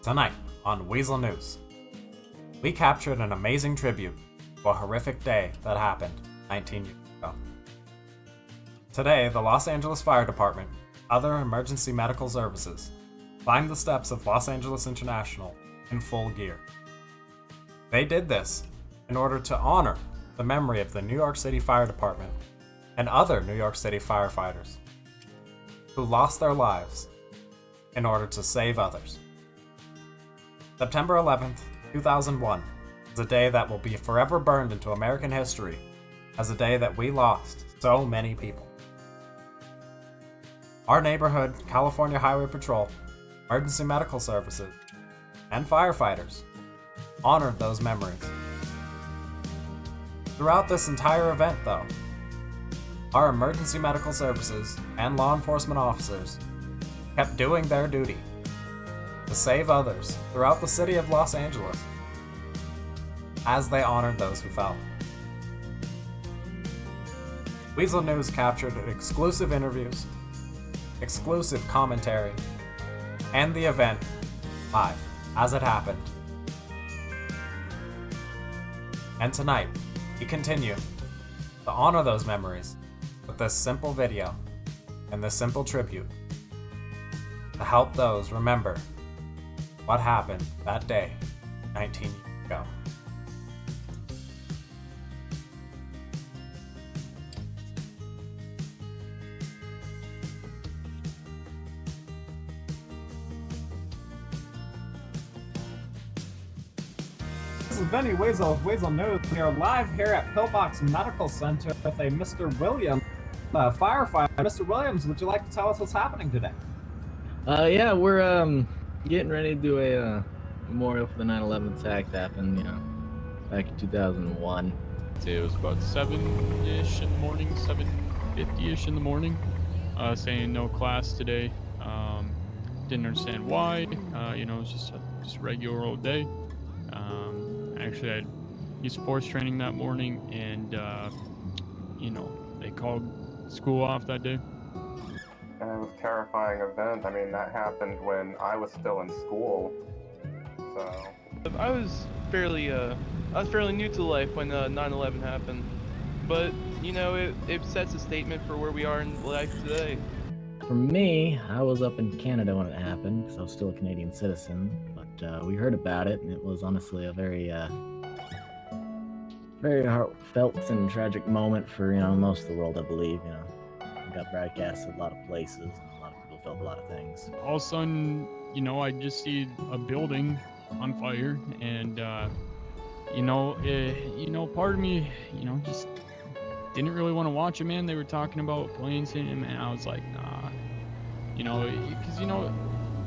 Tonight on Weazel News, we captured an amazing tribute to a horrific day that happened 19 years ago. Today, the Los Angeles Fire Department, other emergency medical services, climbed the steps of Los Angeles International in full gear. They did this in order to honor the memory of the New York City Fire Department and other New York City firefighters who lost their lives in order to save others. September 11th, 2001 is a day that will be forever burned into American history as a day that we lost so many people. Our neighborhood, California Highway Patrol, emergency medical services, and firefighters honored those memories. Throughout this entire event, though, our emergency medical services and law enforcement officers kept doing their duty to save others throughout the city of Los Angeles as they honored those who fell. Weazel News captured exclusive interviews, exclusive commentary, and the event live as it happened. And tonight, we continue to honor those memories with this simple video and this simple tribute to help those remember what happened that day 19 years ago. This is Benny Weazel of Weazel News. We are live here at Pillbox Medical Center with a Mr. Williams, firefighter. Mr. Williams, would you like to tell us what's happening today? Yeah, we're getting ready to do a memorial for the 9/11 attack that happened, back in 2001. It was about 7-ish in the morning, 7:50-ish in the morning, saying no class today. Didn't understand why. It was just a regular old day. Actually, I had youth sports training that morning, and they called school off that day. And it was a terrifying event. I mean, that happened when I was still in school, so. I was fairly new to life when 9/11 happened, but it sets a statement for where we are in life today. For me, I was up in Canada when it happened because I was still a Canadian citizen, but we heard about it, and it was honestly a very heartfelt and tragic moment for most of the world, I believe. It got broadcast in a lot of places, and a lot of people felt a lot of things. All of a sudden, I just see a building on fire, and part of me, just didn't really want to watch it, man. They were talking about planes hitting him, and I was like, nah. Because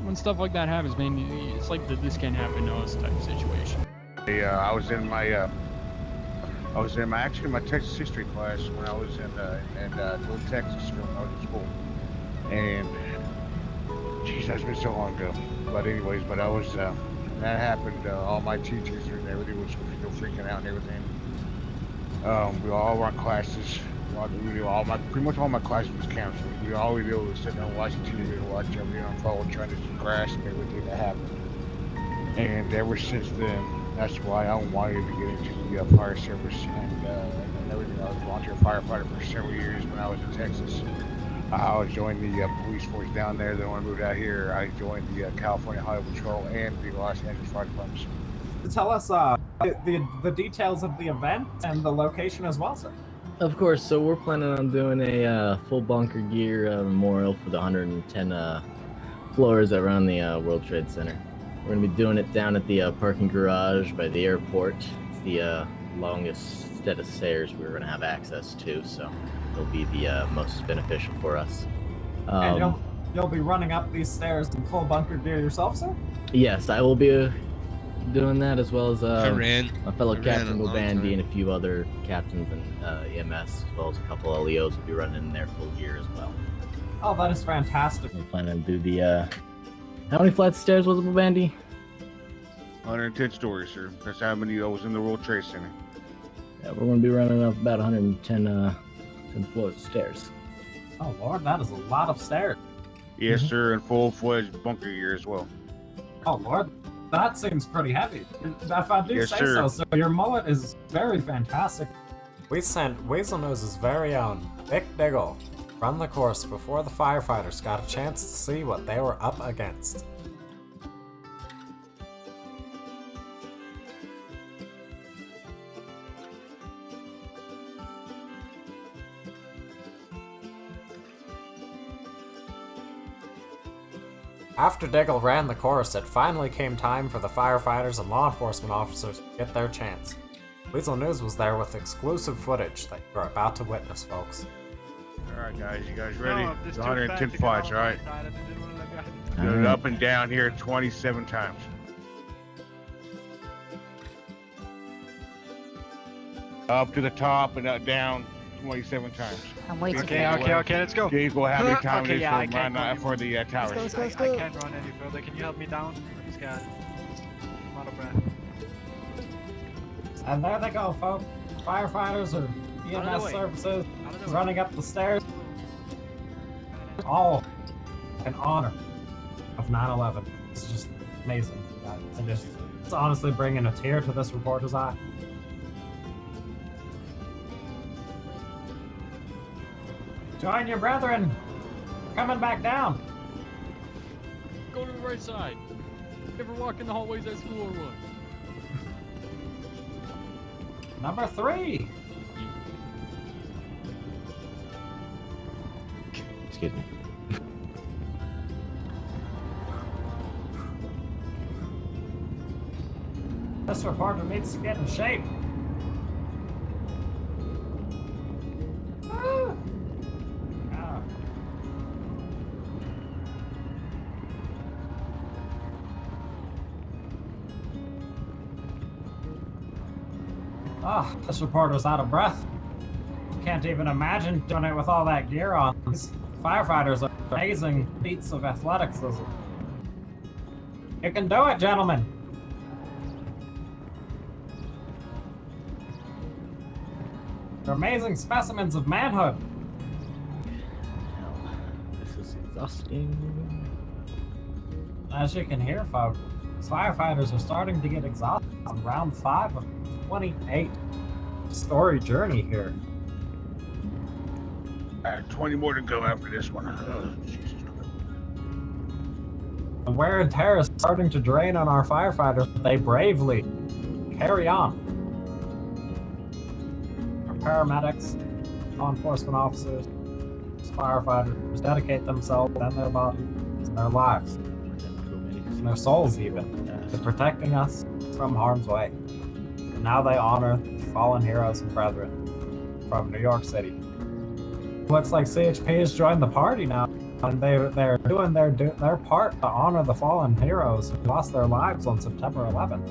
when stuff like that happens, man, it's like this can't happen to us type of situation. I was in my my Texas history class when I was in North Texas when I was in school, and geez, that's been so long ago. But anyways, I was that happened. All my teachers and everything was freaking out and everything. We all run classes. Pretty much all my classes was canceled. We all would be able to sit down and watch the TV and watch everything unfold, trying to crash and everything that happened. And ever since then, that's why I wanted to get into the fire service and everything. I was a volunteer firefighter for several years when I was in Texas. I joined the police force down there. Then when I moved out here, I joined the California Highway Patrol and the Los Angeles Fire Department. Tell us the details of the event and the location as well, sir. Of course, so we're planning on doing a full bunker gear memorial for the 110 floors that run the World Trade Center. We're going to be doing it down at the parking garage by the airport. It's the longest set of stairs we're going to have access to, so it'll be the most beneficial for us. And you'll be running up these stairs in full bunker gear yourself, sir? Yes, I will be doing that, as well as my fellow captain will Bandy and a few other captains and EMS, as well as a couple of LEOs will be running in their full gear as well. Oh, that is fantastic. We're planning to do the how many flights of stairs was it, Bandy? 110 stories, sir. That's how many I was in the World Trade Center. Yeah, we're going to be running up about 110 floors of stairs. Oh Lord, that is a lot of stairs. Yes, sir, and full-fledged bunker gear as well. Oh Lord, That seems pretty heavy. If I do Yes, say sir. so, your mullet is very fantastic. We sent Weazel News's very own Vic Diggle run the course before the firefighters got a chance to see what they were up against. After Diggle ran the course, it finally came time for the firefighters and law enforcement officers to get their chance. Weazel News was there with exclusive footage that you're about to witness, folks. Alright guys, you guys ready? No, It's there's 110 spots, alright? All Did it right. up and down here 27 times. Up to the top and down 27 times. I'm waiting. Okay, Okay, let's go. Gauge will have any time Okay, it is yeah, I for, can't run, go for the towers. I can't run any further. Can you help me down? This guy. I'm out of breath. And there they go, folks. Firefighters or Out of the EMS way. services Out of the way. running up the stairs. All in honor of 9/11. It's just amazing. It's honestly bringing a tear to this reporter's eye. Join your brethren. Coming back down. Go to the right side. Ever walk in the hallways at school or what? Number 3. Excuse me. This reporter needs to get in shape. Woo! Ah. Ah, this reporter's out of breath. Can't even imagine doing it with all that gear on. These firefighters are amazing feats of athleticism. You can do it, gentlemen. You're amazing specimens of manhood. Hell, this is exhausting. As you can hear, folks, firefighters are starting to get exhausted on round 5 of 28 story journey here. 20 more to go after this one. Oh, Jesus. The wear and tear is starting to drain on our firefighters, but they bravely carry on. Our paramedics, law enforcement officers, firefighters dedicate themselves and their bodies and their lives, and their souls even, to protecting us from harm's way. And now they honor fallen heroes and brethren from New York City. Looks like CHP has joined the party now, and they're doing their part to honor the fallen heroes who lost their lives on September 11th.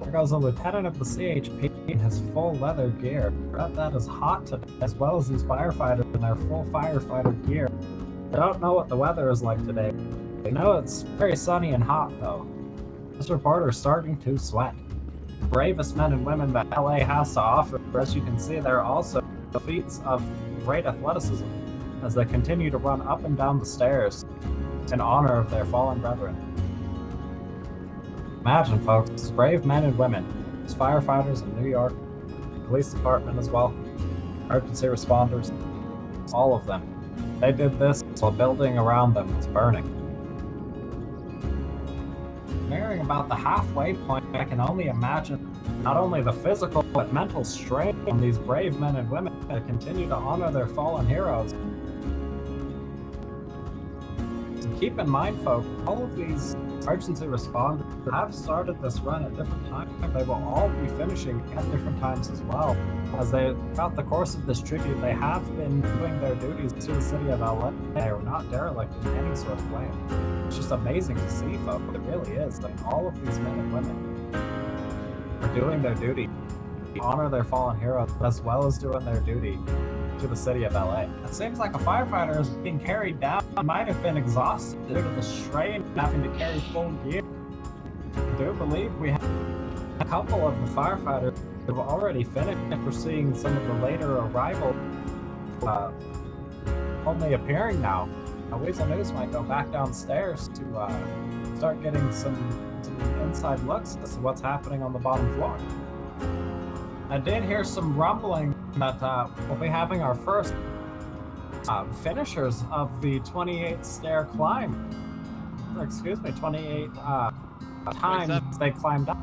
There goes a lieutenant of the CHP in his full leather gear. That is hot today, as well as these firefighters in their full firefighter gear. I don't know what the weather is like today. I know it's very sunny and hot though. This reporter's starting to sweat. The bravest men and women that LA has to offer. As you can see, they're also feats of great athleticism as they continue to run up and down the stairs in honor of their fallen brethren. Imagine, folks, these brave men and women, these firefighters in New York, police department as well, emergency responders, all of them. They did this while building around them is burning. Nearing about the halfway point, I can only imagine not only the physical but mental strain on these brave men and women to continue to honor their fallen heroes. So keep in mind, folks, all of these emergency responders have started this run at different times. They will all be finishing at different times as well. As they, throughout the course of this tribute, they have been doing their duties to the city of LA. They are not derelict in any sort of way. It's just amazing to see, folks. It really is. Like, all of these men and women are doing their duty to honor their fallen heroes, as well as doing their duty to the city of LA. It seems like a firefighter is being carried down. Might have been exhausted due to the strain of having to carry full gear. I do believe we have a couple of the firefighters who have already finished. We're seeing some of the later arrivals only appearing now. Weazel News might go back downstairs to start getting some inside looks as to what's happening on the bottom floor. I did hear some rumbling that we'll be having our first finishers of the 28 stair climb. Or, excuse me, 28 times they climbed up.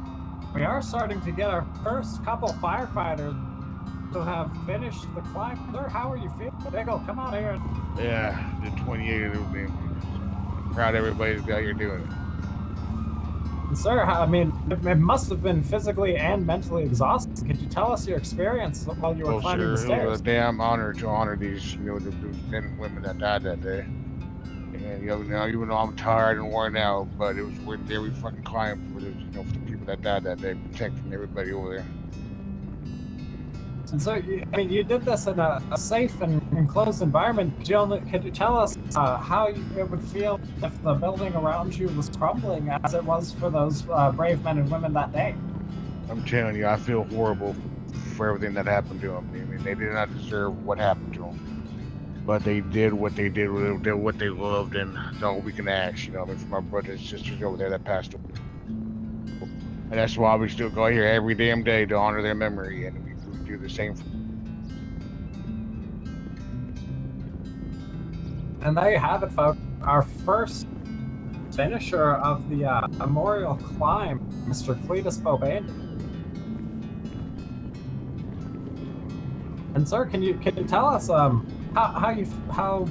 We are starting to get our first couple firefighters who have finished the climb. Sir, how are you feeling? Biggle, come out here. Yeah, the 28 of them. I'm proud of everybody that's out here doing it. And sir, I mean, it must have been physically and mentally exhausting. Could you tell us your experience while you were Well, climbing sure, the stairs? it was a damn honor to honor these, the men and women that died that day. And now even though I'm tired and worn out, but it was worth every fucking climb for the, for the people that died that day, protecting everybody over there. And so, I mean, you did this in a safe and enclosed environment. Could you tell us how it would feel if the building around you was crumbling as it was for those brave men and women that day? I'm telling you, I feel horrible for everything that happened to them. I mean, they did not deserve what happened to them. But they did what they did, what they loved, and that's all we can ask, for my brothers and sisters over there that passed away. And that's why we still go here every damn day to honor their memory, and we do the same. And there you have it, folks. Our first finisher of the memorial climb, Mr. Cletus Boban. And sir, can you tell us how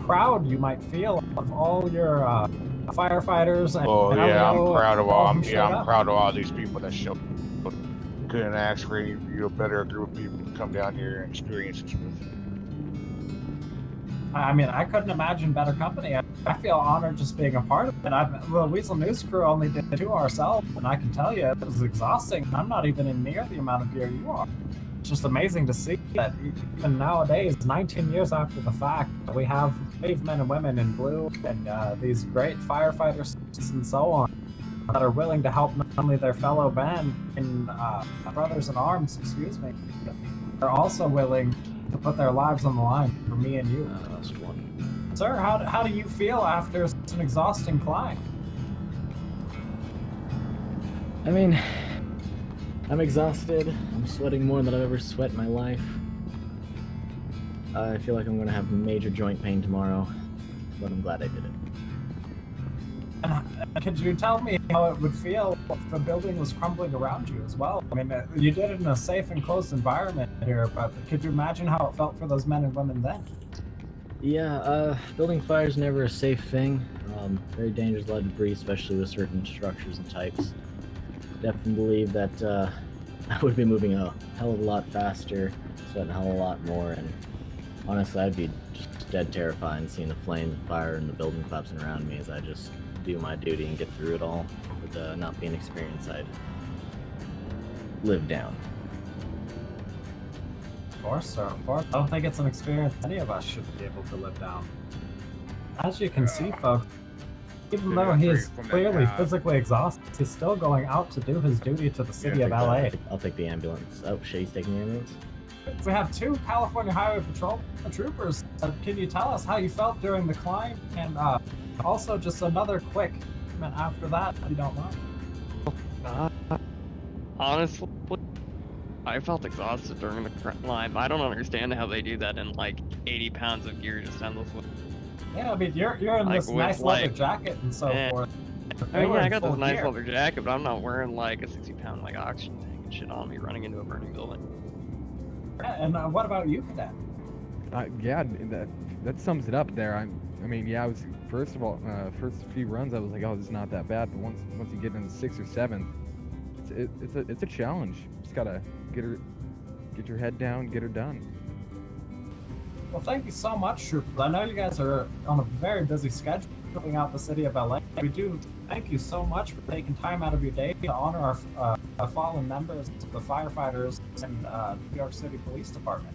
proud you might feel of all your firefighters? And I'm proud of all. I'm proud of all these people that showed. Couldn't ask for any better group of people to come down here and experience this with. I mean, I couldn't imagine better company. I feel honored just being a part of it. The Weazel News crew only did 2 ourselves, and I can tell you it was exhausting. I'm not even in near the amount of gear you are. It's just amazing to see that even nowadays, 19 years after the fact, we have brave men and women in blue and these great firefighters and so on that are willing to help not only their fellow men and brothers in arms, they're also willing to put their lives on the line for me and you. Last one. Sir, how do you feel after such an exhausting climb? I mean, I'm exhausted. I'm sweating more than I've ever sweat in my life. I feel like I'm going to have major joint pain tomorrow, but I'm glad I did it. And could you tell me how it would feel if the building was crumbling around you as well? I mean, you did it in a safe and closed environment here, but could you imagine how it felt for those men and women then? Yeah, building fire is never a safe thing. Very dangerous, a lot of debris, especially with certain structures and types. Definitely believe that I would be moving a hell of a lot faster, sweating a hell of a lot more, and honestly, I'd be just dead terrified seeing the flames and fire and the building collapsing around me as I just do my duty and get through it all. With not being experienced, I'd live down. Of course, sir, of course. I don't think it's an experience any of us should be able to live down. As you can see, folks, even though he is clearly physically exhausted, he's still going out to do his duty to the city of LA. I'll take the ambulance. Oh, shit, he's taking the ambulance? We have 2 California Highway Patrol troopers. Can you tell us how you felt during the climb? And also just another quick comment after that, if you don't mind. Honestly, I felt exhausted during the climb. I don't understand how they do that in like 80 pounds of gear just endlessly. Yeah, I mean, you're in Like, this with, nice like, leather jacket and so forth. I mean, yeah, I got this full nice gear. leather jacket, but I'm not wearing like a 60-pound like oxygen tank and shit on me running into a burning building. Yeah, and what about you, Cadet? Yeah, that sums it up there. I mean, yeah, I was first few runs I was like, oh, this is not that bad, but once you get into 6th or 7th, it's a challenge. You just gotta get your head down, get her done. Well, thank you so much, troopers. I know you guys are on a very busy schedule filling out the city of LA. We do thank you so much for taking time out of your day to honor our fallen members of the firefighters and New York City Police Department.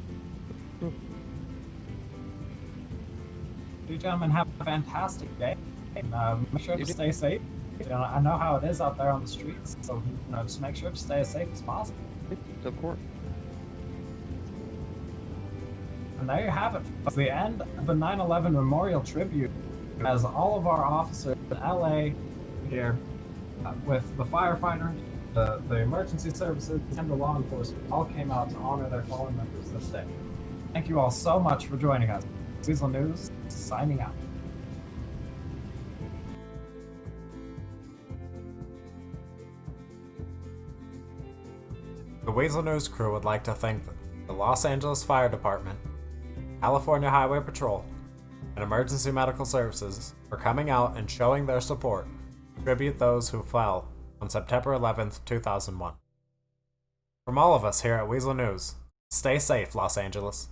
You gentlemen have a fantastic day. And, make sure to stay safe. I know how it is out there on the streets, so just make sure to stay as safe as possible. Of course. And there you have it. It's the end of the 9/11 Memorial Tribute. As all of our officers in LA, here with the firefighter, the emergency services, and the law enforcement all came out to honor their fallen members this day. Thank you all so much for joining us. Weazel News, signing out. The Weazel News crew would like to thank the Los Angeles Fire Department, California Highway Patrol, and Emergency Medical Services for coming out and showing their support to tribute those who fell on September 11th, 2001. From all of us here at Weazel News, stay safe, Los Angeles.